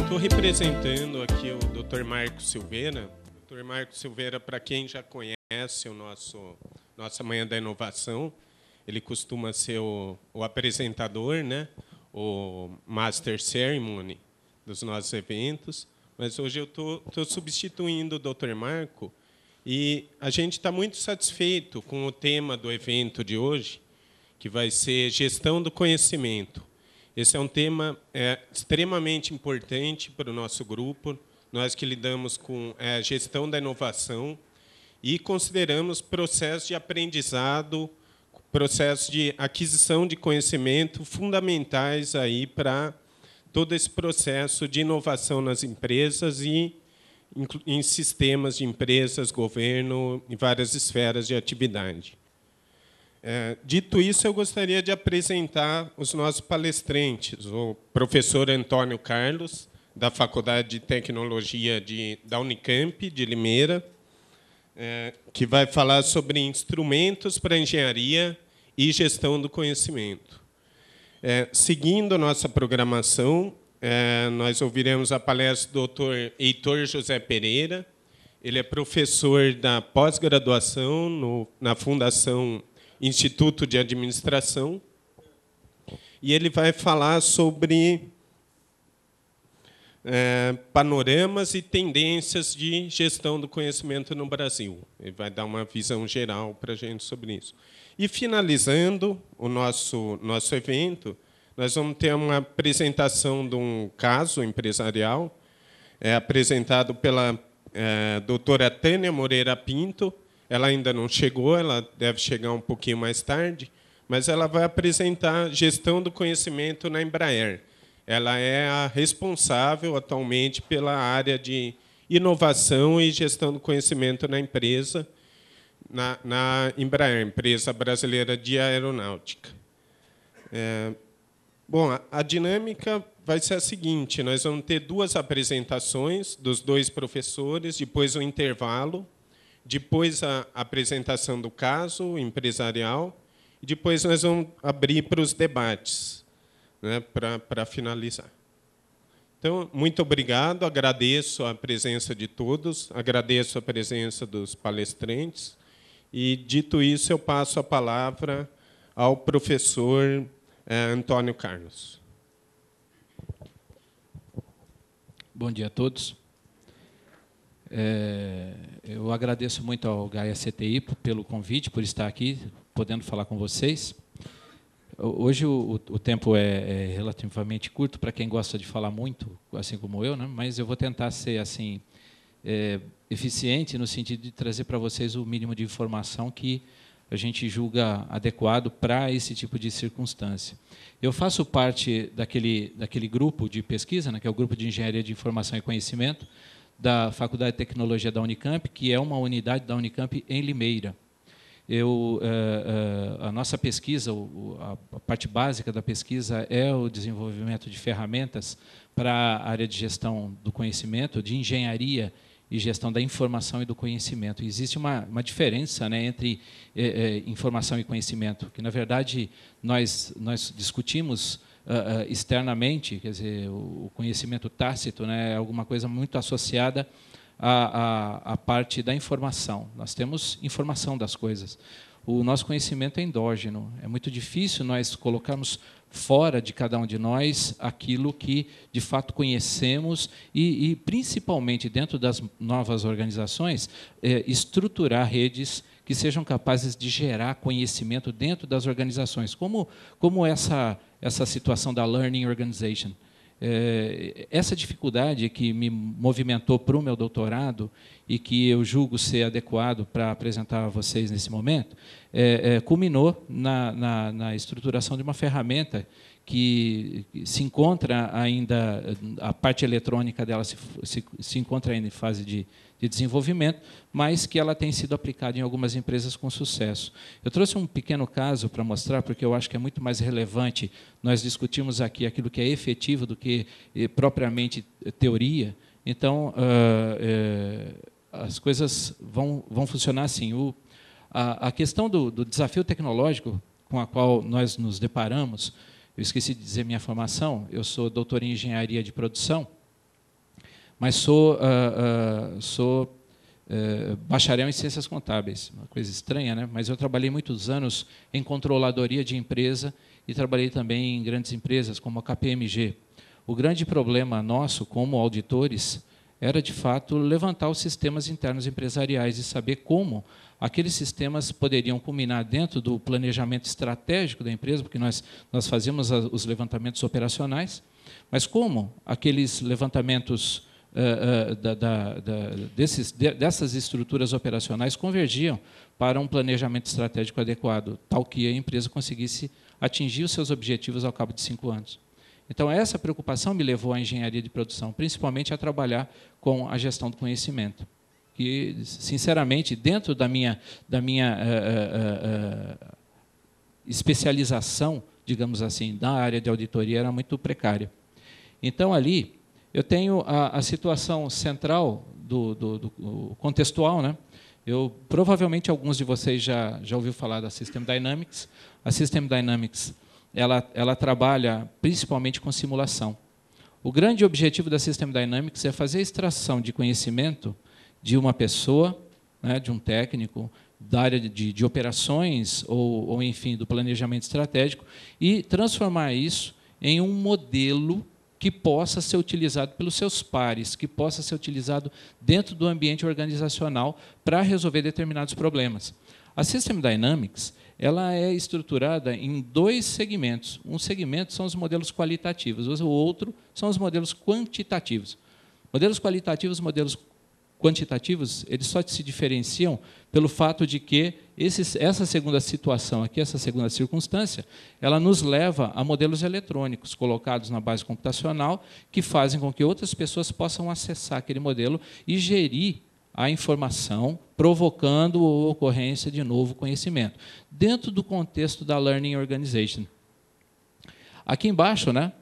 estou representando aqui o Dr. Marco Silveira. Dr. Marco Silveira, para quem já conhece o nossa Manhã da Inovação, ele costuma ser o apresentador, né? O Master Ceremony dos nossos eventos. Mas hoje eu estou substituindo o Dr. Marco e a gente está muito satisfeito com o tema do evento de hoje, que vai ser gestão do conhecimento. Esse é um tema extremamente importante para o nosso grupo, nós que lidamos com a gestão da inovação e consideramos processos de aprendizado, processos de aquisição de conhecimento fundamentais aí para todo esse processo de inovação nas empresas e em sistemas de empresas, governo e várias esferas de atividade. Dito isso, eu gostaria de apresentar os nossos palestrantes, o professor Antônio Carlos, da Faculdade de Tecnologia da Unicamp, de Limeira, que vai falar sobre instrumentos para engenharia e gestão do conhecimento. Seguindo a nossa programação, nós ouviremos a palestra do Dr. Heitor José Pereira. Ele é professor da pós-graduação na Fundação Instituto de Administração, e ele vai falar sobre panoramas e tendências de gestão do conhecimento no Brasil. Ele vai dar uma visão geral para a gente sobre isso. E, finalizando o nosso evento, nós vamos ter uma apresentação de um caso empresarial, apresentado pela doutora Tânia Moreira Pinto. Ela ainda não chegou, ela deve chegar um pouquinho mais tarde, mas ela vai apresentar gestão do conhecimento na Embraer. Ela é a responsável atualmente pela área de inovação e gestão do conhecimento na empresa, na Embraer, empresa brasileira de aeronáutica. Bom, a dinâmica vai ser a seguinte: nós vamos ter duas apresentações dos dois professores, depois um intervalo, depois a apresentação do caso empresarial, e depois nós vamos abrir para os debates, né, para finalizar. Então, muito obrigado, agradeço a presença de todos, agradeço a presença dos palestrantes, e, dito isso, eu passo a palavra ao professor Antônio Carlos. Bom dia a todos. Eu agradeço muito ao Gaia CTI pelo convite, por estar aqui, podendo falar com vocês. Hoje o tempo é relativamente curto para quem gosta de falar muito, assim como eu, né? Mas eu vou tentar ser assim eficiente no sentido de trazer para vocês o mínimo de informação que a gente julga adequado para esse tipo de circunstância. Eu faço parte daquele grupo de pesquisa, né, que é o Grupo de Engenharia de Informação e Conhecimento, da Faculdade de Tecnologia da Unicamp, que é uma unidade da Unicamp em Limeira. A nossa pesquisa, a parte básica da pesquisa é o desenvolvimento de ferramentas para a área de gestão do conhecimento, de engenharia e gestão da informação e do conhecimento. Existe uma diferença, né, entre informação e conhecimento, que, na verdade, nós discutimos externamente, quer dizer, o conhecimento tácito, né, é alguma coisa muito associada à parte da informação. Nós temos informação das coisas. O nosso conhecimento é endógeno. É muito difícil nós colocarmos fora de cada um de nós aquilo que, de fato, conhecemos e principalmente, dentro das novas organizações, estruturar redes que sejam capazes de gerar conhecimento dentro das organizações, como essa situação da Learning Organization. Essa dificuldade que me movimentou para o meu doutorado e que eu julgo ser adequado para apresentar a vocês nesse momento, culminou na estruturação de uma ferramenta que se encontra ainda, a parte eletrônica dela se encontra ainda em fase de desenvolvimento, mas que ela tem sido aplicada em algumas empresas com sucesso. Eu trouxe um pequeno caso para mostrar, porque eu acho que é muito mais relevante nós discutirmos aqui aquilo que é efetivo do que propriamente teoria. Então, as coisas vão funcionar assim. A questão do desafio tecnológico com a qual nós nos deparamos, eu esqueci de dizer minha formação, eu sou doutor em engenharia de produção, mas sou bacharel em ciências contábeis. Uma coisa estranha, né? Mas eu trabalhei muitos anos em controladoria de empresa e trabalhei também em grandes empresas, como a KPMG. O grande problema nosso, como auditores, era, de fato, levantar os sistemas internos empresariais e saber como aqueles sistemas poderiam culminar dentro do planejamento estratégico da empresa, porque nós fazíamos os levantamentos operacionais, mas como aqueles levantamentos dessas estruturas operacionais convergiam para um planejamento estratégico adequado, tal que a empresa conseguisse atingir os seus objetivos ao cabo de 5 anos. Então, essa preocupação me levou à engenharia de produção, principalmente a trabalhar com a gestão do conhecimento, que, sinceramente, dentro da minha especialização, digamos assim, da área de auditoria, era muito precária. Então, ali, eu tenho a situação central do contextual, né? Provavelmente, alguns de vocês já ouviram falar da System Dynamics. A System Dynamics ela trabalha principalmente com simulação. O grande objetivo da System Dynamics é fazer a extração de conhecimento de uma pessoa, né, de um técnico, da área de operações ou, enfim, do planejamento estratégico, e transformar isso em um modelo que possa ser utilizado pelos seus pares, que possa ser utilizado dentro do ambiente organizacional para resolver determinados problemas. A System Dynamics ela é estruturada em 2 segmentos. Um segmento são os modelos qualitativos, o outro são os modelos quantitativos. Modelos qualitativos e modelos quantitativos, eles só se diferenciam pelo fato de que essa segunda situação aqui, essa segunda circunstância, ela nos leva a modelos eletrônicos colocados na base computacional que fazem com que outras pessoas possam acessar aquele modelo e gerir a informação, provocando a ocorrência de novo conhecimento, dentro do contexto da Learning Organization. Aqui embaixo, né,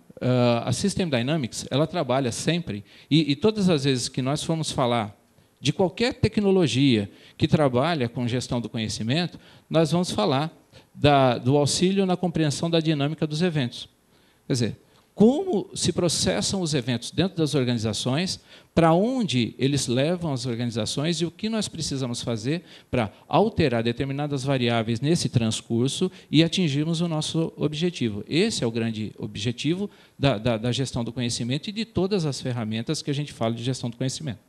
a System Dynamics ela trabalha sempre, e todas as vezes que nós formos falar de qualquer tecnologia que trabalha com gestão do conhecimento, nós vamos falar do auxílio na compreensão da dinâmica dos eventos. Quer dizer, como se processam os eventos dentro das organizações, para onde eles levam as organizações e o que nós precisamos fazer para alterar determinadas variáveis nesse transcurso e atingirmos o nosso objetivo. Esse é o grande objetivo da gestão do conhecimento e de todas as ferramentas que a gente fala de gestão do conhecimento.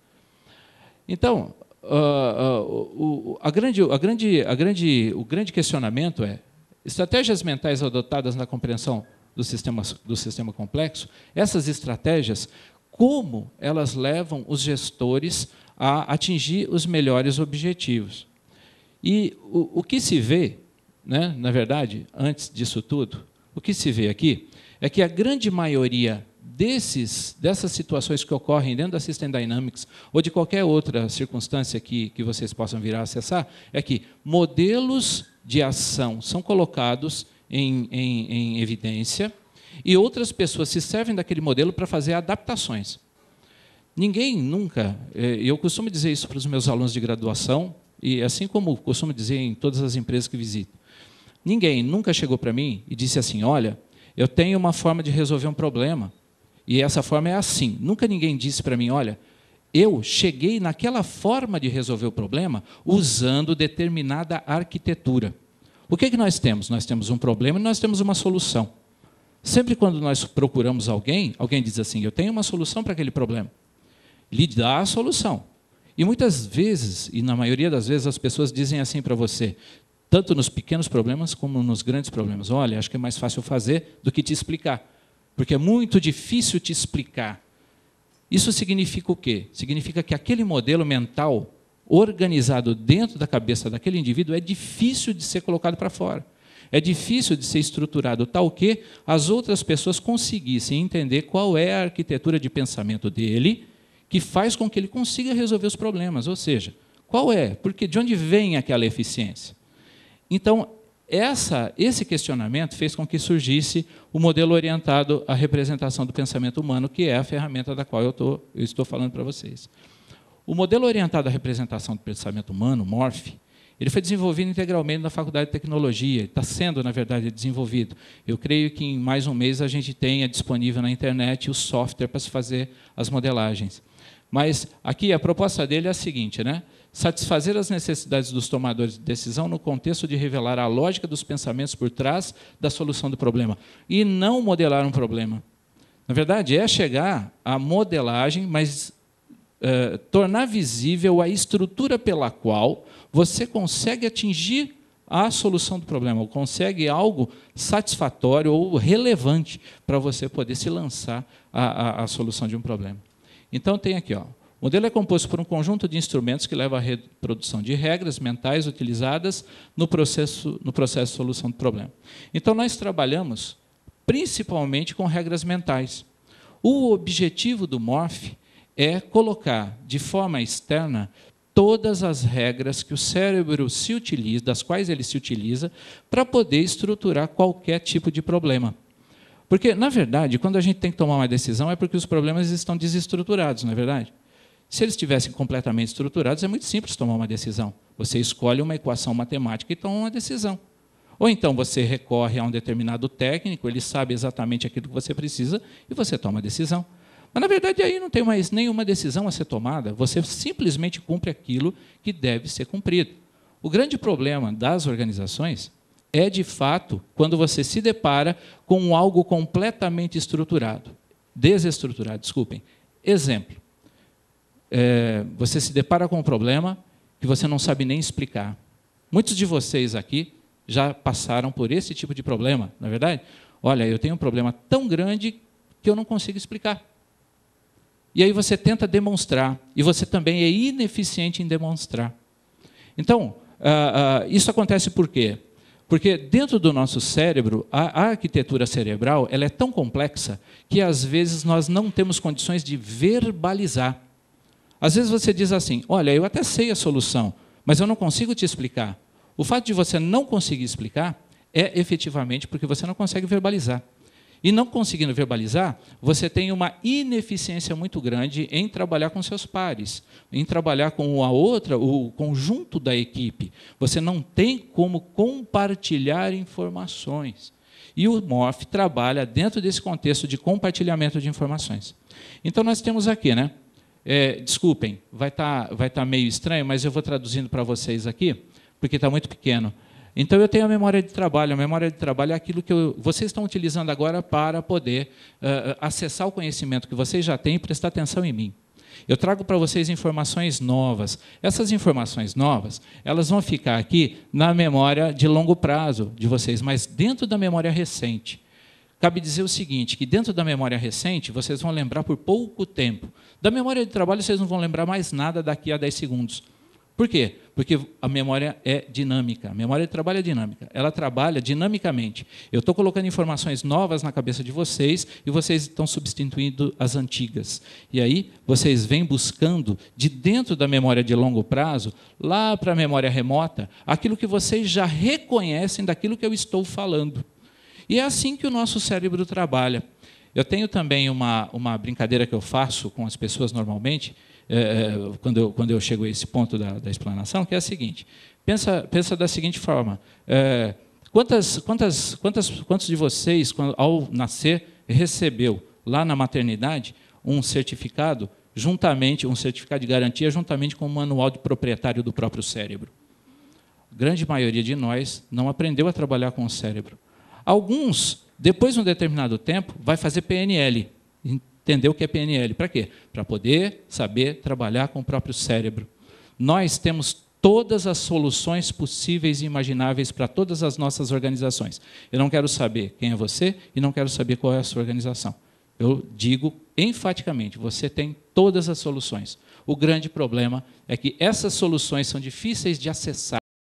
Então, o grande questionamento é: estratégias mentais adotadas na compreensão do sistema complexo, essas estratégias, como elas levam os gestores a atingir os melhores objetivos? E o que se vê, né, na verdade, antes disso tudo, o que se vê aqui é que a grande maioria dessas situações que ocorrem dentro da System Dynamics ou de qualquer outra circunstância que vocês possam vir a acessar, é que modelos de ação são colocados em evidência e outras pessoas se servem daquele modelo para fazer adaptações. Ninguém nunca, eu costumo dizer isso para os meus alunos de graduação, e assim como costumo dizer em todas as empresas que visito, ninguém nunca chegou para mim e disse assim: olha, eu tenho uma forma de resolver um problema, e essa forma é assim. Nunca ninguém disse para mim: olha, eu cheguei naquela forma de resolver o problema usando determinada arquitetura. O que nós temos? Nós temos um problema e nós temos uma solução. Sempre quando nós procuramos alguém diz assim: eu tenho uma solução para aquele problema. Lhe dá a solução. E muitas vezes, e na maioria das vezes, as pessoas dizem assim para você, tanto nos pequenos problemas como nos grandes problemas: olha, acho que é mais fácil fazer do que te explicar, porque é muito difícil te explicar. Isso significa o quê? Significa que aquele modelo mental organizado dentro da cabeça daquele indivíduo é difícil de ser colocado para fora. É difícil de ser estruturado tal que as outras pessoas conseguissem entender qual é a arquitetura de pensamento dele que faz com que ele consiga resolver os problemas. Ou seja, qual é? Porque de onde vem aquela eficiência? Então, esse questionamento fez com que surgisse o modelo orientado à representação do pensamento humano, que é a ferramenta da qual eu estou falando para vocês. O modelo orientado à representação do pensamento humano, MORPH, ele foi desenvolvido integralmente na Faculdade de Tecnologia, está sendo, na verdade, desenvolvido. Eu creio que em mais um mês a gente tenha disponível na internet o software para se fazer as modelagens. Mas aqui a proposta dele é a seguinte, né? Satisfazer as necessidades dos tomadores de decisão no contexto de revelar a lógica dos pensamentos por trás da solução do problema, e não modelar um problema. Na verdade, é chegar à modelagem, mas tornar visível a estrutura pela qual você consegue atingir a solução do problema, ou consegue algo satisfatório ou relevante para você poder se lançar à solução de um problema. Então, tem aqui, ó, o modelo é composto por um conjunto de instrumentos que leva à reprodução de regras mentais utilizadas no processo de solução do problema. Então, nós trabalhamos principalmente com regras mentais. O objetivo do MORF é colocar de forma externa todas as regras que o cérebro se utiliza, das quais ele se utiliza, para poder estruturar qualquer tipo de problema. Porque, na verdade, quando a gente tem que tomar uma decisão, é porque os problemas estão desestruturados, não é verdade? Se eles estivessem completamente estruturados, é muito simples tomar uma decisão. Você escolhe uma equação matemática e toma uma decisão. Ou então você recorre a um determinado técnico, ele sabe exatamente aquilo que você precisa e você toma a decisão. Mas, na verdade, aí não tem mais nenhuma decisão a ser tomada, você simplesmente cumpre aquilo que deve ser cumprido. O grande problema das organizações é, de fato, quando você se depara com algo completamente estruturado, desestruturado, desculpem. Exemplo, você se depara com um problema que você não sabe nem explicar. Muitos de vocês aqui já passaram por esse tipo de problema, não é verdade? Olha, eu tenho um problema tão grande que eu não consigo explicar. E aí você tenta demonstrar, e você também é ineficiente em demonstrar. Então, isso acontece por quê? Porque dentro do nosso cérebro, a arquitetura cerebral ela é tão complexa que, às vezes, nós não temos condições de verbalizar. Às vezes você diz assim, olha, eu até sei a solução, mas eu não consigo te explicar. O fato de você não conseguir explicar é efetivamente porque você não consegue verbalizar. E não conseguindo verbalizar, você tem uma ineficiência muito grande em trabalhar com seus pares, em trabalhar com o conjunto da equipe. Você não tem como compartilhar informações. E o MORF trabalha dentro desse contexto de compartilhamento de informações. Então, nós temos aqui, né? Desculpem, vai tá meio estranho, mas eu vou traduzindo para vocês aqui, porque está muito pequeno. Então, eu tenho a memória de trabalho. A memória de trabalho é aquilo que vocês estão utilizando agora para poder acessar o conhecimento que vocês já têm e prestar atenção em mim. Eu trago para vocês informações novas. Essas informações novas, elas vão ficar aqui na memória de longo prazo de vocês, mas dentro da memória recente. Cabe dizer o seguinte, que dentro da memória recente, vocês vão lembrar por pouco tempo. Da memória de trabalho, vocês não vão lembrar mais nada daqui a 10 segundos. Por quê? Porque a memória é dinâmica. A memória de trabalho é dinâmica. Ela trabalha dinamicamente. Eu estou colocando informações novas na cabeça de vocês e vocês estão substituindo as antigas. E aí, vocês vêm buscando, de dentro da memória de longo prazo, lá para a memória remota, aquilo que vocês já reconhecem daquilo que eu estou falando. E é assim que o nosso cérebro trabalha. Eu tenho também uma brincadeira que eu faço com as pessoas normalmente, quando eu chego a esse ponto da explanação, que é a seguinte. Pensa da seguinte forma. Quantos de vocês, ao nascer, recebeu lá na maternidade um certificado de garantia, juntamente com o manual de proprietário do próprio cérebro? A grande maioria de nós não aprendeu a trabalhar com o cérebro. Alguns, depois de um determinado tempo, vai fazer PNL. Entender o que é PNL. Para quê? Para poder saber trabalhar com o próprio cérebro. Nós temos todas as soluções possíveis e imagináveis para todas as nossas organizações. Eu não quero saber quem é você e não quero saber qual é a sua organização. Eu digo enfaticamente, você tem todas as soluções. O grande problema é que essas soluções são difíceis de acessar